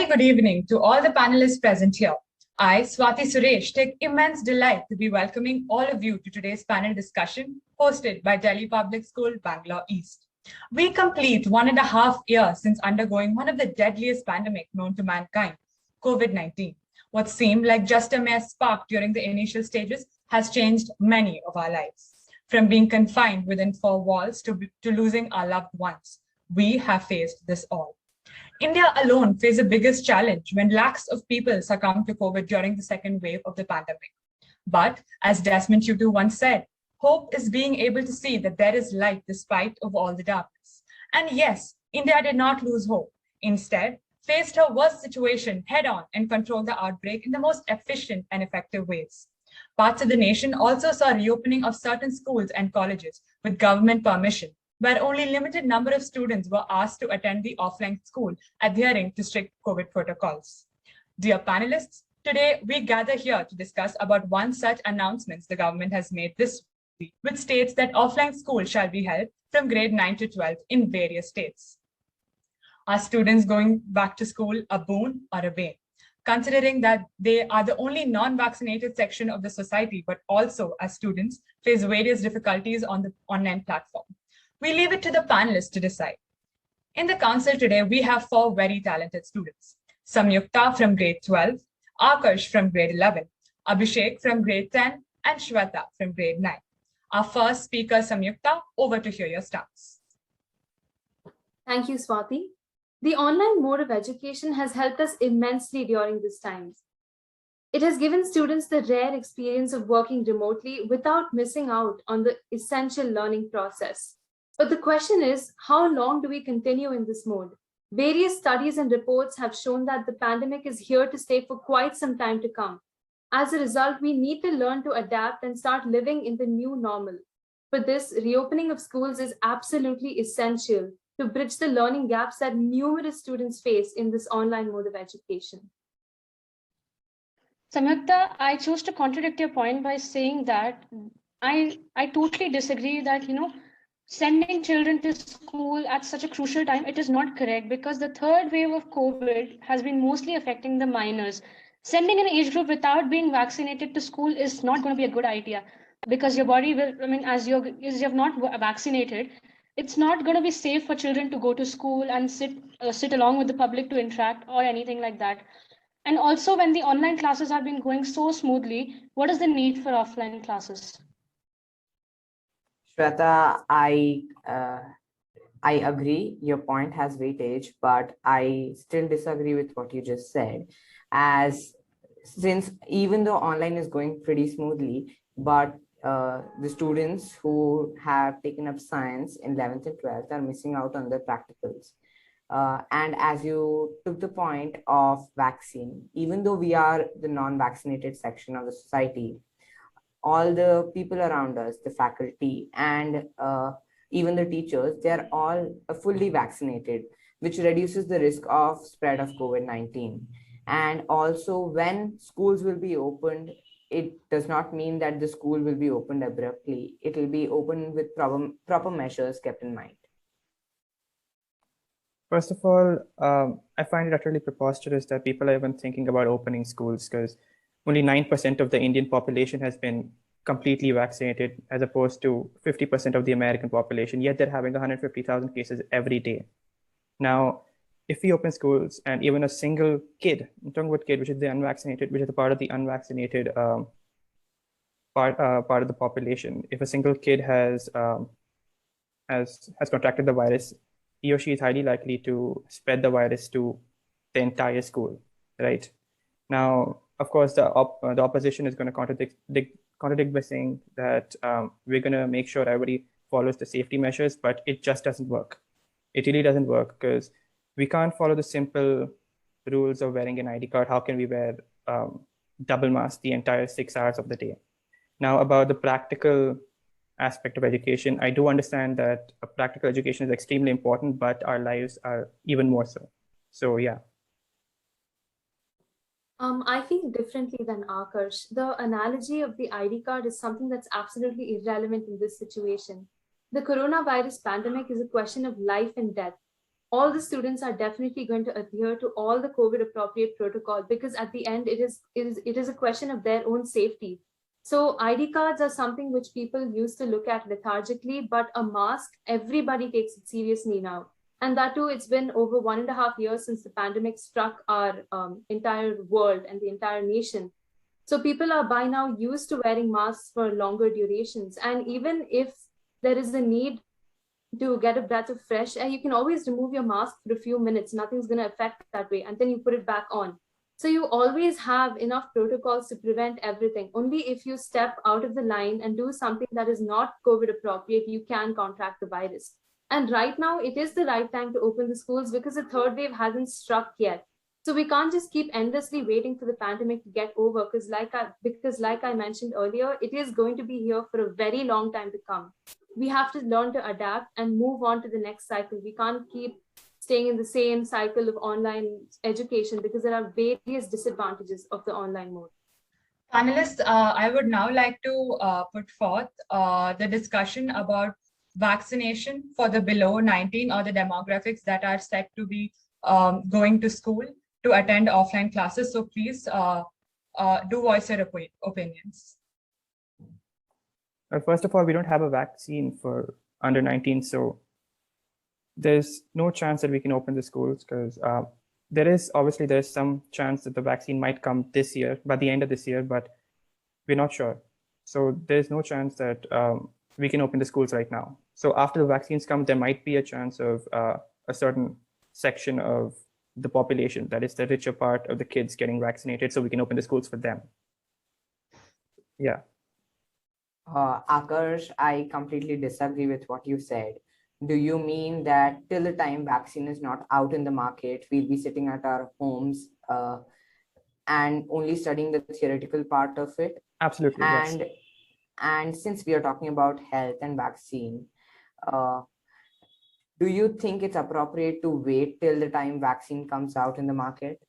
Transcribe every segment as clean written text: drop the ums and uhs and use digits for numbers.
good evening to all the panelists present here. I, Swati Suresh, take immense delight to be welcoming all of you to today's panel discussion hosted by Delhi Public School, Bangalore East. We complete 1.5 years since undergoing one of the deadliest pandemic known to mankind, COVID-19. What seemed like just a mere spark during the initial stages has changed many of our lives. From being confined within four walls to losing our loved ones, we have faced this all. India alone faced the biggest challenge when lakhs of people succumbed to COVID during the second wave of the pandemic. But as Desmond Tutu once said, hope is being able to see that there is light despite of all the darkness. And yes, India did not lose hope. Instead, faced her worst situation head on and controlled the outbreak in the most efficient and effective ways. Parts of the nation also saw reopening of certain schools and colleges with government permission, where only limited number of students were asked to attend the offline school, adhering to strict COVID protocols. Dear panelists, today we gather here to discuss about one such announcement the government has made this week, which states that offline school shall be held from grade 9 to 12 in various states. Are students going back to school a boon or a bane? Considering that they are the only non-vaccinated section of the society, but also as students face various difficulties on the online platform. We leave it to the panelists to decide. In the council today, we have four very talented students. Samyukta from grade 12, Akash from grade 11, Abhishek from grade 10, and Shweta from grade 9. Our first speaker, Samyukta, over to hear your stance. Thank you, Swati. The online mode of education has helped us immensely during this time. It has given students the rare experience of working remotely without missing out on the essential learning process. But the question is, how long do we continue in this mode? Various studies and reports have shown that the pandemic is here to stay for quite some time to come. As a result, we need to learn to adapt and start living in the new normal. For this, reopening of schools is absolutely essential to bridge the learning gaps that numerous students face in this online mode of education. Samyukta, I chose to contradict your point by saying that I totally disagree that, sending children to school at such a crucial time, it is not correct because the third wave of COVID has been mostly affecting the minors. Sending an age group without being vaccinated to school is not going to be a good idea because your body will, as you have not vaccinated, it's not going to be safe for children to go to school and sit along with the public to interact or anything like that. And also when the online classes have been going so smoothly, what is the need for offline classes? Shweta, I agree, your point has weightage, but I still disagree with what you just said. Since even though online is going pretty smoothly, but the students who have taken up science in 11th and 12th are missing out on their practicals. And as you took the point of vaccine, even though we are the non-vaccinated section of the society, all the people around us, the faculty and even the teachers, they're all fully vaccinated, which reduces the risk of spread of COVID-19. And also when schools will be opened, it does not mean that the school will be opened abruptly. It will be opened with proper measures kept in mind. First of all, I find it utterly preposterous that people are even thinking about opening schools because only 9% of the Indian population has been completely vaccinated as opposed to 50% of the American population, yet they're having 150,000 cases every day. Now, if we open schools and even a single kid, I'm talking about kid, which is the unvaccinated, which is a part of the unvaccinated part of the population, if a single kid has contracted the virus, he or she is highly likely to spread the virus to the entire school, right? Now, of course, the opposition is going to contradict by saying that we're going to make sure everybody follows the safety measures, but it just doesn't work. It really doesn't work because we can't follow the simple rules of wearing an ID card. How can we wear double mask the entire 6 hours of the day? Now, about the practical aspect of education, I do understand that a practical education is extremely important, but our lives are even more so. So, yeah. I feel differently than Akash. The analogy of the ID card is something that's absolutely irrelevant in this situation. The coronavirus pandemic is a question of life and death. all the students are definitely going to adhere to all the COVID appropriate protocol, because at the end, it is a question of their own safety. So ID cards are something which people used to look at lethargically, but a mask, everybody takes it seriously now. And that too, it's been over 1.5 years since the pandemic struck our entire world and the entire nation. So people are by now used to wearing masks for longer durations. And even if there is a need to get a breath of fresh air, you can always remove your mask for a few minutes. Nothing's going to affect that way. And then you put it back on. So you always have enough protocols to prevent everything. Only if you step out of the line and do something that is not COVID appropriate, you can contract the virus. And right now, it is the right time to open the schools because the third wave hasn't struck yet. So we can't just keep endlessly waiting for the pandemic to get over, because like I mentioned earlier, it is going to be here for a very long time to come. We have to learn to adapt and move on to the next cycle. We can't keep staying in the same cycle of online education because there are various disadvantages of the online mode. Panelists, I would now like to put forth the discussion about vaccination for the below 19 or the demographics that are set to be going to school to attend offline classes. So please do voice your opinions. First of all, we don't have a vaccine for under 19, so there's no chance that we can open the schools because there's some chance that the vaccine might come this year, by the end of this year, but we're not sure. So there's no chance that we can open the schools right now. So after the vaccines come, there might be a chance of a certain section of the population, that is the richer part of the kids, getting vaccinated, so we can open the schools for them. Yeah. Akash, I completely disagree with what you said. Do you mean that till the time vaccine is not out in the market, we'll be sitting at our homes and only studying the theoretical part of it? Absolutely. And yes. And since we are talking about health and vaccine, do you think it's appropriate to wait till the time vaccine comes out in the market?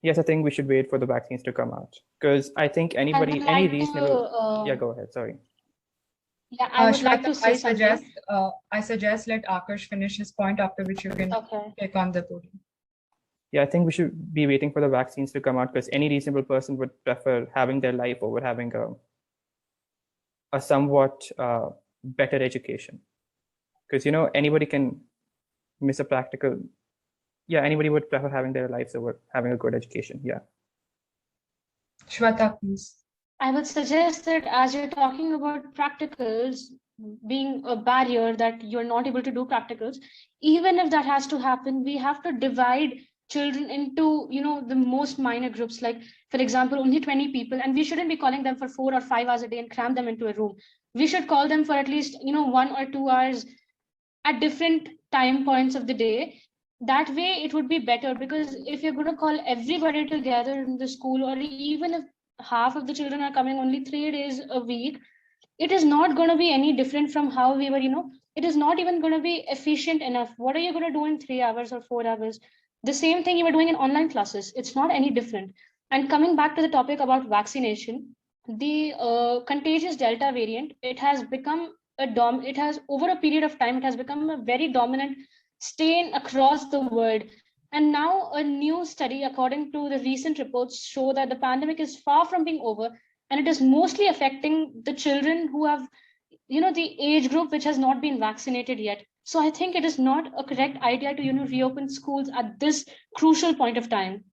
Yes, I think we should wait for the vaccines to come out because I think any reasonable. Yeah, go ahead. Sorry. Yeah, I would like to say something. I suggest let Akash finish his point, after which you can take on the podium. Yeah, I think we should be waiting for the vaccines to come out because any reasonable person would prefer having their life over having a somewhat better education. Because, anybody can miss a practical. Yeah, anybody would prefer having their lives over having a good education. Yeah. Shweta, please. I would suggest that as you're talking about practicals being a barrier that you're not able to do practicals, even if that has to happen, we have to divide children into, the most minor groups, like, for example, only 20 people, and we shouldn't be calling them for 4 or 5 hours a day and cram them into a room. We should call them for at least, 1 or 2 hours at different time points of the day. That way it would be better, because if you're going to call everybody together in the school, or even if half of the children are coming only 3 days a week, it is not going to be any different from how we were, it is not even going to be efficient enough. What are you going to do in 3 hours or 4 hours? The same thing you were doing in online classes. It's not any different. And coming back to the topic about vaccination, the contagious Delta variant, it has become it has, over a period of time, it has become a very dominant strain across the world. And now a new study, according to the recent reports, show that the pandemic is far from being over, and it is mostly affecting the children who have, the age group which has not been vaccinated yet. So I think it is not a correct idea to, reopen schools at this crucial point of time.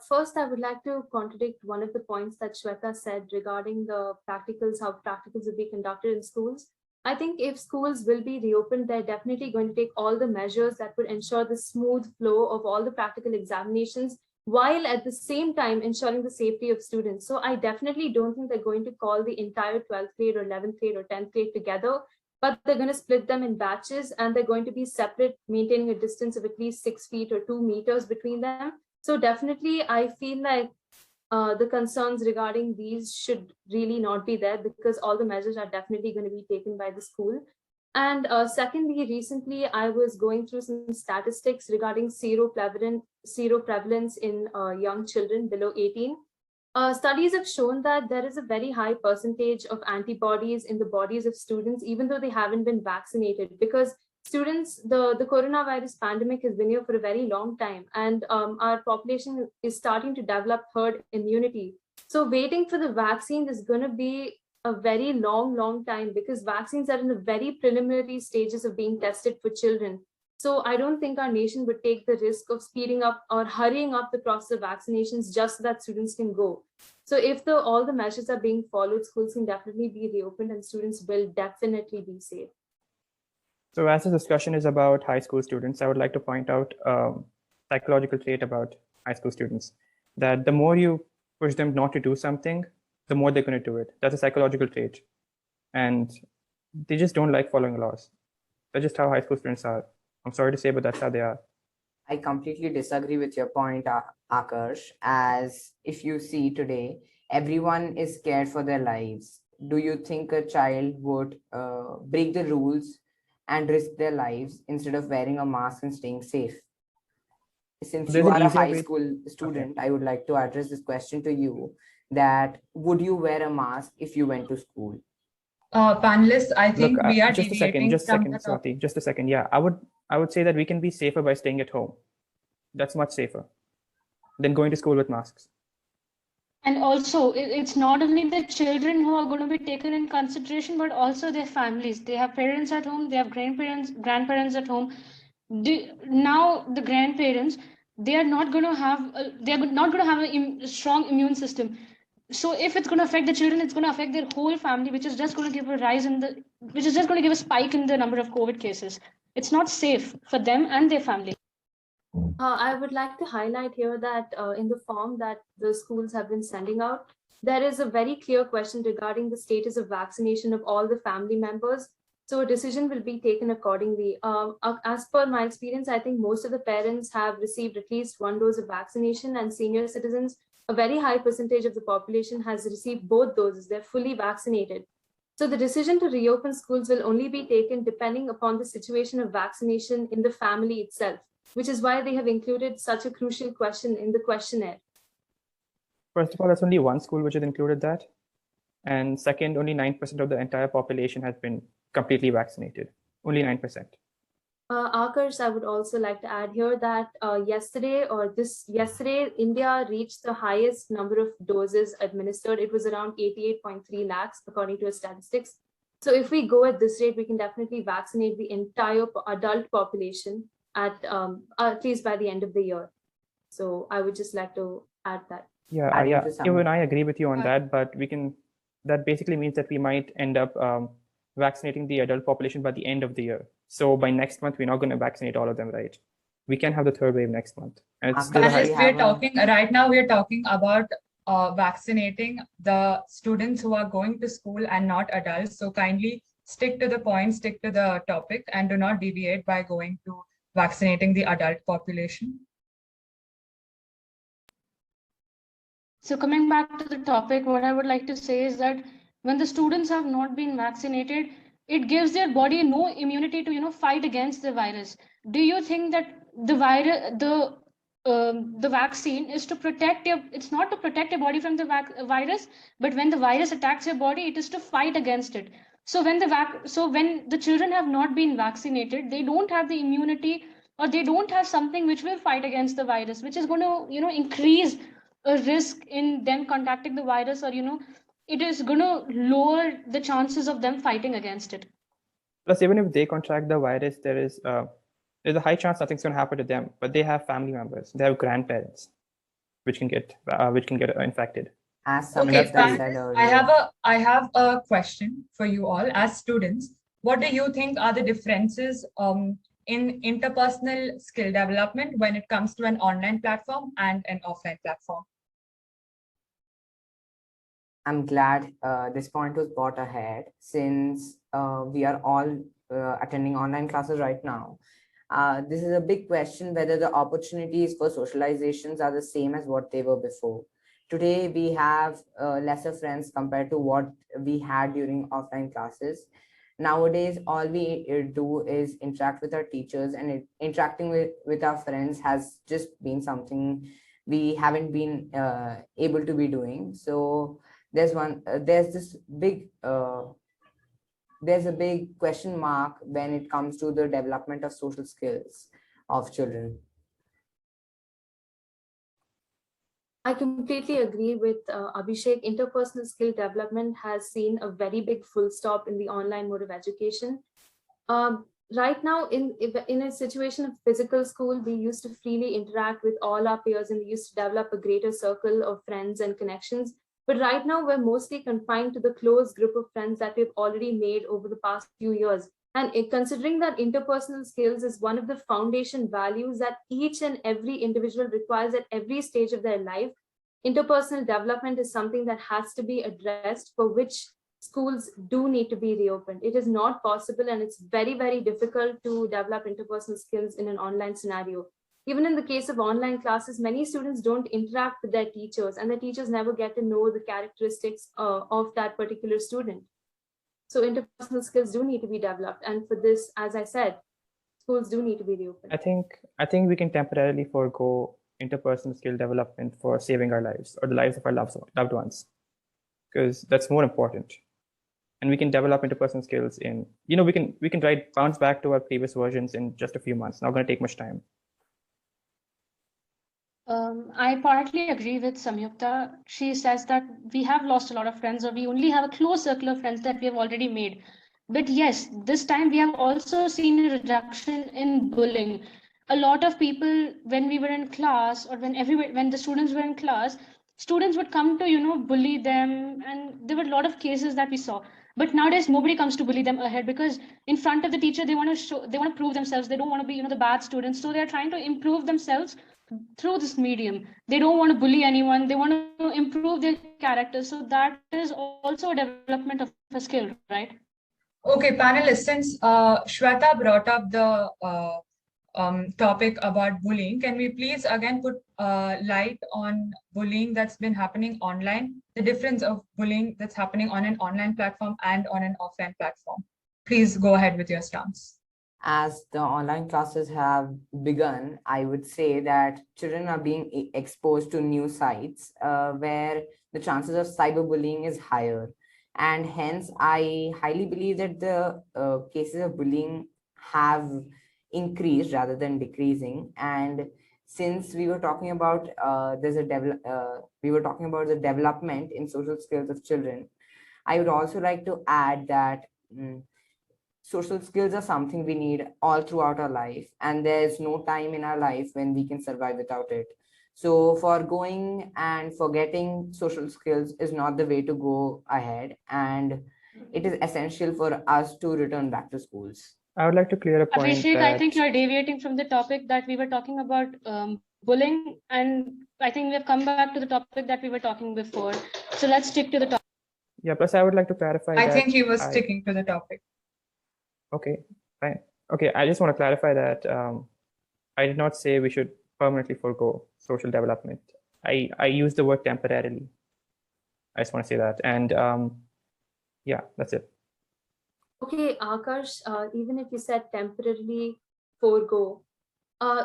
First, I would like to contradict one of the points that Shweta said regarding the practicals, how practicals will be conducted in schools. I think if schools will be reopened, they're definitely going to take all the measures that would ensure the smooth flow of all the practical examinations, while at the same time ensuring the safety of students. So I definitely don't think they're going to call the entire 12th grade or 11th grade or 10th grade together, but they're going to split them in batches, and they're going to be separate, maintaining a distance of at least 6 feet or 2 meters between them. So definitely, I feel like the concerns regarding these should really not be there, because all the measures are definitely going to be taken by the school. And secondly, recently, I was going through some statistics regarding seroprevalence in young children below 18. Studies have shown that there is a very high percentage of antibodies in the bodies of students, even though they haven't been vaccinated, because students, the coronavirus pandemic has been here for a very long time, and our population is starting to develop herd immunity. So waiting for the vaccine is going to be a very long time, because vaccines are in the very preliminary stages of being tested for children. So I don't think our nation would take the risk of speeding up or hurrying up the process of vaccinations just so that students can go. So if all the measures are being followed, schools can definitely be reopened and students will definitely be safe. So as the discussion is about high school students, I would like to point out a psychological trait about high school students, that the more you push them not to do something, the more they're going to do it. That's a psychological trait. And they just don't like following laws. That's just how high school students are. I'm sorry to say, but that's how they are. I completely disagree with your point, Akash, as if you see today, everyone is scared for their lives. Do you think a child would break the rules and risk their lives instead of wearing a mask and staying safe? Since There's you an are a easier high way- school student, I would like to address this question to you, that would you wear a mask if you went to school? Panelists, I Look, think we are just a second, deviating from the topic. Swati, just a second. Yeah, I would say that we can be safer by staying at home. That's much safer than going to school with masks. And also, it's not only the children who are going to be taken in consideration, but also their families. They have parents at home, they have grandparents at home. Now the grandparents, they are not going to have a strong immune system. So if it's going to affect the children, it's going to affect their whole family, which is just going to give a spike in the number of COVID cases. It's not safe for them and their family. I would like to highlight here that in the form that the schools have been sending out, there is a very clear question regarding the status of vaccination of all the family members. So a decision will be taken accordingly. As per my experience, I think most of the parents have received at least one dose of vaccination, and senior citizens, a very high percentage of the population has received both doses. They're fully vaccinated. So the decision to reopen schools will only be taken depending upon the situation of vaccination in the family itself, which is why they have included such a crucial question in the questionnaire. First of all, that's only one school which has included that. And second, only 9% of the entire population has been completely vaccinated. Only 9%. Akash, I would also like to add here that yesterday, India reached the highest number of doses administered. It was around 88.3 lakhs, according to statistics. So if we go at this rate, we can definitely vaccinate the entire adult population at least by the end of the year. So I would just like to add that. Yeah, even I agree with you on that, but that basically means that we might end up vaccinating the adult population by the end of the year. So by next month, we're not going to vaccinate all of them, right? We can have the third wave next month. And it's still Right now we're talking about vaccinating the students who are going to school and not adults. So kindly stick to the point, stick to the topic, and do not deviate by going to vaccinating the adult population. So coming back to the topic, what I would like to say is that when the students have not been vaccinated, it gives their body no immunity to fight against the virus. Do you think that the vaccine is to protect it's not to protect your body from the virus, but when the virus attacks your body, it is to fight against it. So when the children have not been vaccinated, they don't have the immunity, or they don't have something which will fight against the virus, which is going to increase a risk in them contacting the virus, or it is going to lower the chances of them fighting against it. Plus, even if they contract the virus, there's a high chance nothing's going to happen to them. But they have family members, they have grandparents, which can get infected. As Okay, Samyak said earlier, I have a question for you all as students. What do you think are the differences in interpersonal skill development when it comes to an online platform and an offline platform? I'm glad this point was brought ahead, since we are all attending online classes right now. This is a big question whether the opportunities for socializations are the same as what they were before. Today, we have lesser friends compared to what we had during offline classes. Nowadays, all we do is interact with our teachers, and interacting with our friends has just been something we haven't been able to be doing. So there's a big question mark when it comes to the development of social skills of children. I completely agree with Abhishek. Interpersonal skill development has seen a very big full stop in the online mode of education. Right now, in a situation of physical school, we used to freely interact with all our peers and we used to develop a greater circle of friends and connections. But right now, we're mostly confined to the close group of friends that we've already made over the past few years. And considering that interpersonal skills is one of the foundation values that each and every individual requires at every stage of their life, interpersonal development is something that has to be addressed, for which schools do need to be reopened. It is not possible, and it's very, very difficult to develop interpersonal skills in an online scenario. Even in the case of online classes, many students don't interact with their teachers, and the teachers never get to know the characteristics of that particular student. So interpersonal skills do need to be developed. And for this, as I said, schools do need to be reopened. I think we can temporarily forego interpersonal skill development for saving our lives or the lives of our loved ones, because that's more important. And we can develop interpersonal skills in, we can bounce back to our previous versions in just a few months. Not going to take much time. I partly agree with Samyukta. She says that we have lost a lot of friends, or we only have a close circle of friends that we have already made. But yes, this time we have also seen a reduction in bullying. A lot of people, when we were in class, or when the students were in class, students would come to bully them, and there were a lot of cases that we saw. But nowadays, nobody comes to bully them ahead, because in front of the teacher, they want to prove themselves. They don't want to be the bad students, so they're trying to improve themselves through this medium. They don't want to bully anyone. They want to improve their character. So that is also a development of a skill, right? Okay, panelists, since Shweta brought up the topic about bullying, can we please again put light on bullying that's been happening online, the difference of bullying that's happening on an online platform and on an offline platform? Please go ahead with your stance. As the online classes have begun, I would say that children are being exposed to new sites where the chances of cyberbullying is higher. And hence, I highly believe that the cases of bullying have increased rather than decreasing. And since we were talking about the development in social skills of children, I would also like to add that social skills are something we need all throughout our life, and there's no time in our life when we can survive without it. So foregoing and forgetting social skills is not the way to go ahead, and it is essential for us to return back to schools. I would like to clear a point. Abhishek, I think you're deviating from the topic that we were talking about, bullying, and I think we have come back to the topic that we were talking before. So let's stick to the topic. Yeah, plus I would like to clarify I think he was sticking to the topic. Okay, fine. Okay, I just want to clarify that I did not say we should permanently forego social development. I use the word temporarily. I just want to say that. And yeah, that's it. Okay, Akash, even if you said temporarily forego,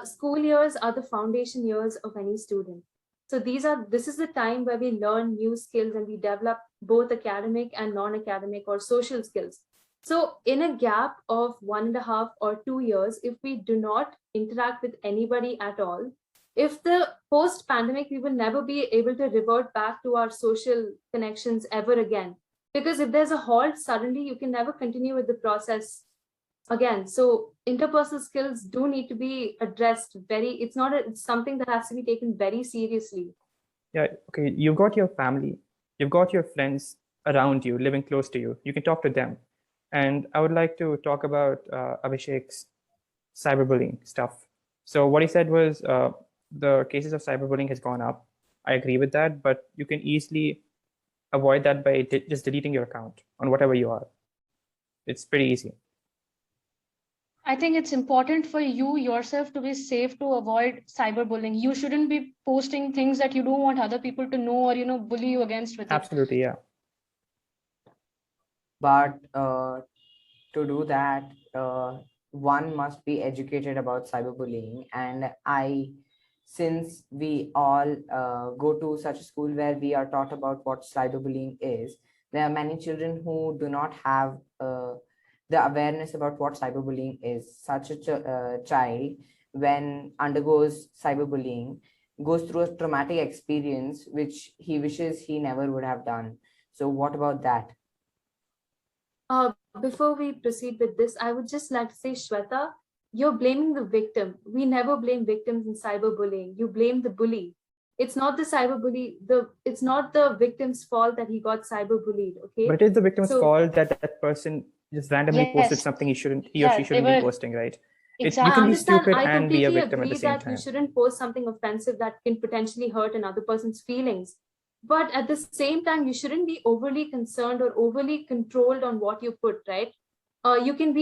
school years are the foundation years of any student. So this is the time where we learn new skills and we develop both academic and non-academic or social skills. So in a gap of 1.5 or 2 years, if we do not interact with anybody at all, if the post-pandemic, we will never be able to revert back to our social connections ever again. Because if there's a halt, suddenly you can never continue with the process again. So interpersonal skills do need to be addressed it's something that has to be taken very seriously. Yeah, okay, you've got your family, you've got your friends around you, living close to you. You can talk to them. And I would like to talk about Abhishek's cyberbullying stuff. So what he said was the cases of cyberbullying has gone up. I agree with that, but you can easily avoid that by just deleting your account on whatever you are. It's pretty easy. I think it's important for you yourself to be safe to avoid cyberbullying. You shouldn't be posting things that you don't want other people to know or bully you against with it. Absolutely, yeah. But to do that, one must be educated about cyberbullying. And I since we all go to such a school where we are taught about what cyberbullying is, there are many children who do not have the awareness about what cyberbullying is. Such a child, when undergoes cyberbullying, goes through a traumatic experience which he wishes he never would have done. So what about that? Before we proceed with this, I would just like to say, Shweta, you're blaming the victim. We never blame victims in cyberbullying. You blame the bully. It's not the cyberbully. It's not the victim's fault that he got cyberbullied. Okay. But it is the victim's So- fault that that person just randomly posted Yes. something he Yeah, or she they shouldn't be were- posting, right? You Exactly. can be understand. stupid I and be a completely victim at the agree same that time. you shouldn't post something offensive that can potentially hurt another person's feelings. But at the same time, you shouldn't be overly concerned or overly controlled on what you put, right? You can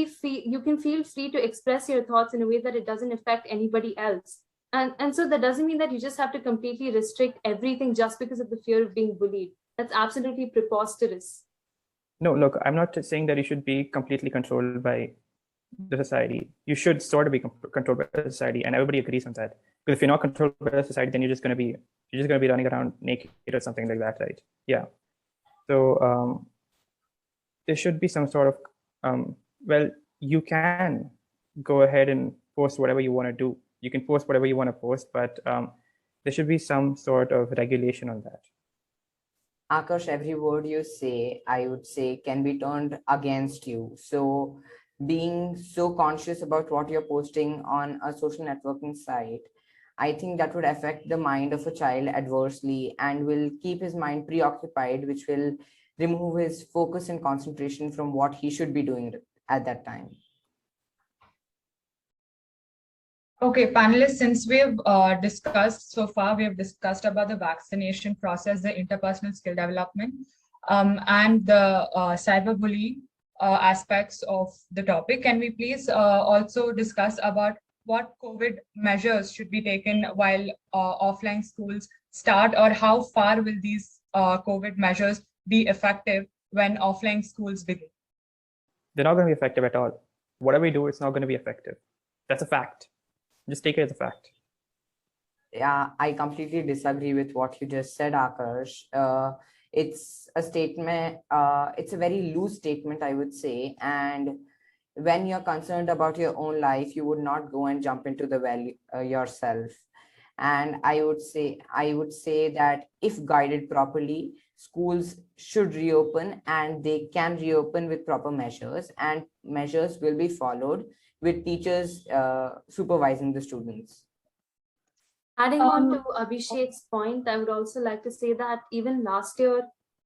feel free to express your thoughts in a way that it doesn't affect anybody else. And so that doesn't mean that you just have to completely restrict everything just because of the fear of being bullied. That's absolutely preposterous. No, look, I'm not saying that you should be completely controlled by the society. You should sort of be controlled by the society, and everybody agrees on that. Because if you're not controlled by the society, then you're just going to be running around naked or something like that, right? Yeah. So there should be some sort of well, you can go ahead and post whatever you want to do. You can post whatever you want to post, but there should be some sort of regulation on that. Akash, every word you say, I would say, can be turned against you. So being so conscious about what you're posting on a social networking site, I think that would affect the mind of a child adversely and will keep his mind preoccupied, which will remove his focus and concentration from what he should be doing at that time. Okay, panelists, since we've discussed so far, we have discussed about the vaccination process, the interpersonal skill development, and the cyberbullying aspects of the topic. Can we please also discuss about what COVID measures should be taken while offline schools start, or how far will these COVID measures be effective when offline schools begin? They're not going to be effective at all. Whatever we do, it's not going to be effective. That's a fact. Just take it as a fact. Yeah, I completely disagree with what you just said, Akash. It's a statement, it's a very loose statement, I would say. And when you're concerned about your own life, you would not go and jump into the well yourself. And I would say that if guided properly, schools should reopen, and they can reopen with proper measures, and measures will be followed with teachers supervising the students. Adding on to Abhishek's point, I would also like to say that even last year,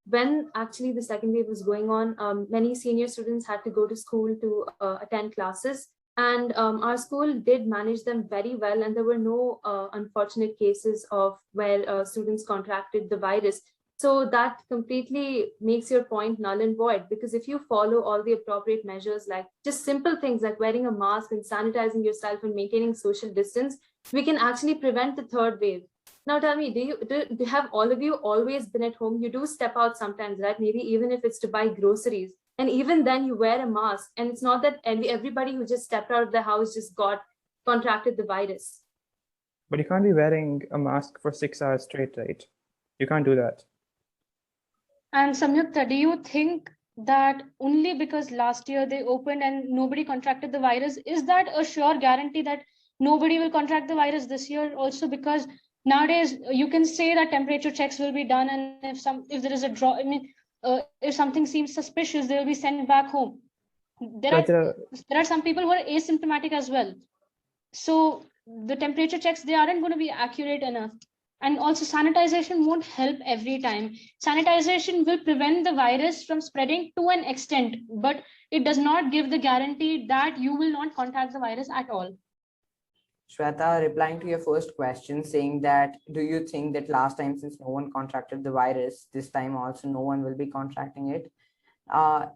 when actually the second wave was going on, many senior students had to go to school to attend classes. And our school did manage them very well. And there were no unfortunate cases of where students contracted the virus. So that completely makes your point null and void, because if you follow all the appropriate measures, like just simple things like wearing a mask and sanitizing yourself and maintaining social distance, we can actually prevent the third wave. Now tell me, do have all of you always been at home? You do step out sometimes, right? Maybe even if it's to buy groceries. And even then you wear a mask. And it's not that everybody who just stepped out of the house just contracted the virus. But you can't be wearing a mask for 6 hours straight, right? You can't do that. And Samyukta, do you think that only because last year they opened and nobody contracted the virus, is that a sure guarantee that nobody will contract the virus this year also? Because nowadays you can say that temperature checks will be done, and if there is a draw, if something seems suspicious, they will be sent back home. There are some people who are asymptomatic as well. So the temperature checks, they aren't going to be accurate enough. And also sanitization won't help every time. Sanitization will prevent the virus from spreading to an extent, but it does not give the guarantee that you will not contract the virus at all. Shweta, replying to your first question, saying that, do you think that last time, since no one contracted the virus, this time also no one will be contracting it?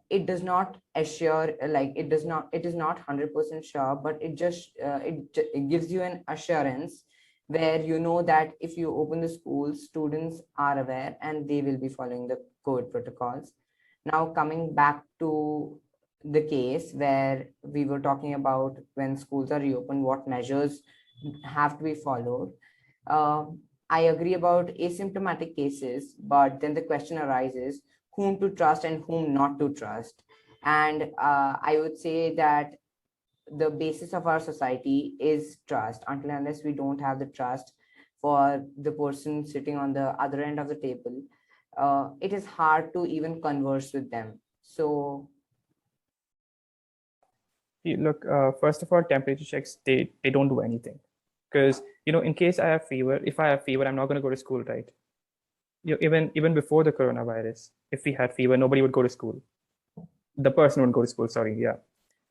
It does not assure, it is not 100% sure, but it just, it gives you an assurance where you know that if you open the schools, students are aware and they will be following the COVID protocols. Now, coming back to the case where we were talking about when schools are reopened, what measures have to be followed. I agree about asymptomatic cases, but then the question arises whom to trust and whom not to trust. And I would say that the basis of our society is trust. Until and unless we don't have the trust for the person sitting on the other end of the table, it is hard to even converse with them. So Look, first of all, temperature checks, they don't do anything. Because, in case I have fever, if I have fever, I'm not going to go to school, right? Even before the coronavirus, if we had fever, nobody would go to school. The person wouldn't go to school, sorry, yeah.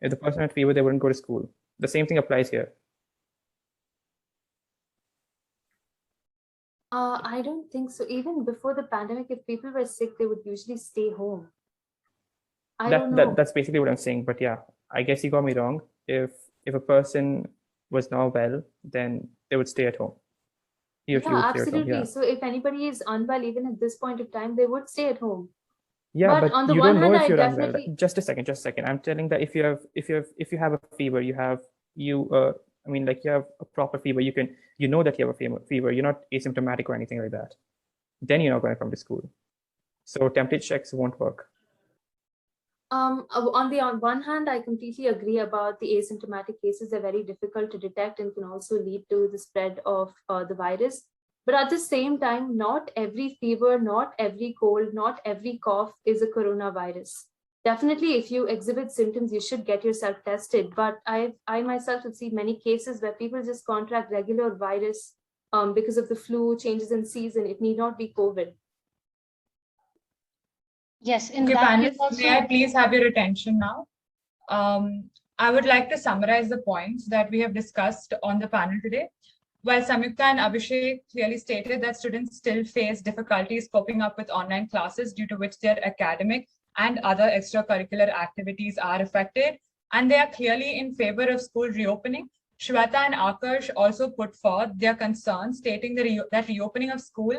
If the person had fever, they wouldn't go to school. The same thing applies here. I don't think so. Even before the pandemic, if people were sick, they would usually stay home. I don't know. That's basically what I'm saying. But yeah, I guess you got me wrong. If a person was now well, then they would stay at home. Yeah, absolutely. So if anybody is unwell, even at this point of time, they would stay at home. Yeah, but on the you one don't know hand, if you're I unwell. definitely. Just a second. I'm telling that if you have a fever, you have a proper fever. You know that you have a fever. You're not asymptomatic or anything like that. Then you're not going to come to school. So temperature checks won't work. On one hand, I completely agree about the asymptomatic cases. They're very difficult to detect and can also lead to the spread of the virus. But at the same time, not every fever, not every cold, not every cough is a coronavirus. Definitely, if you exhibit symptoms, you should get yourself tested. But I myself have seen many cases where people just contract regular virus because of the flu, changes in season. It need not be COVID. Yes, in Okay, that panelists, also, may I please have your attention now? I would like to summarize the points that we have discussed on the panel today. While Samyukta and Abhishek clearly stated that students still face difficulties coping up with online classes due to which their academic and other extracurricular activities are affected, and they are clearly in favor of school reopening, Swati and Akash also put forth their concerns, stating that reopening of school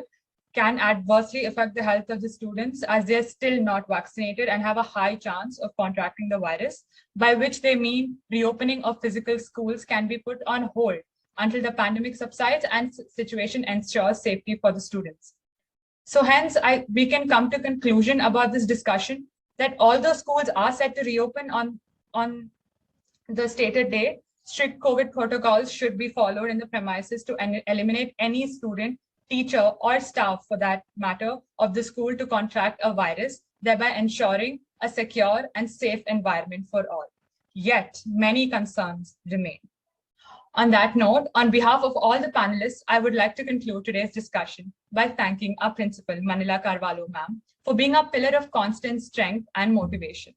can adversely affect the health of the students as they are still not vaccinated and have a high chance of contracting the virus, by which they mean reopening of physical schools can be put on hold until the pandemic subsides and situation ensures safety for the students. So hence, we can come to conclusion about this discussion that although schools are set to reopen on the stated date, strict COVID protocols should be followed in the premises to eliminate any student, teacher, or staff, for that matter, of the school to contract a virus, thereby ensuring a secure and safe environment for all. Yet, many concerns remain. On that note, on behalf of all the panelists, I would like to conclude today's discussion by thanking our principal, Manila Carvalho ma'am, for being a pillar of constant strength and motivation.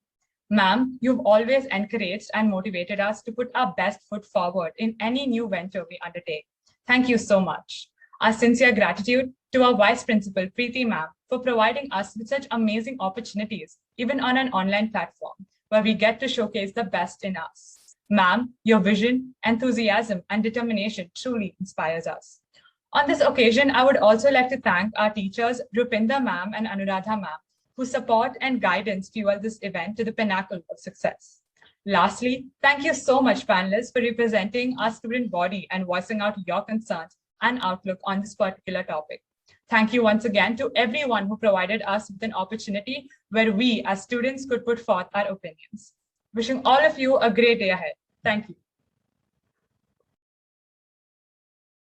Ma'am, you've always encouraged and motivated us to put our best foot forward in any new venture we undertake. Thank you so much. Our sincere gratitude to our Vice Principal, Preeti ma'am, for providing us with such amazing opportunities, even on an online platform, where we get to showcase the best in us. Ma'am, your vision, enthusiasm, and determination truly inspires us. On this occasion, I would also like to thank our teachers, Rupinder ma'am and Anuradha ma'am, whose support and guidance fuel this event to the pinnacle of success. Lastly, thank you so much, panelists, for representing our student body and voicing out your concerns and outlook on this particular topic. Thank you once again to everyone who provided us with an opportunity where we as students could put forth our opinions. Wishing all of you a great day ahead. Thank you.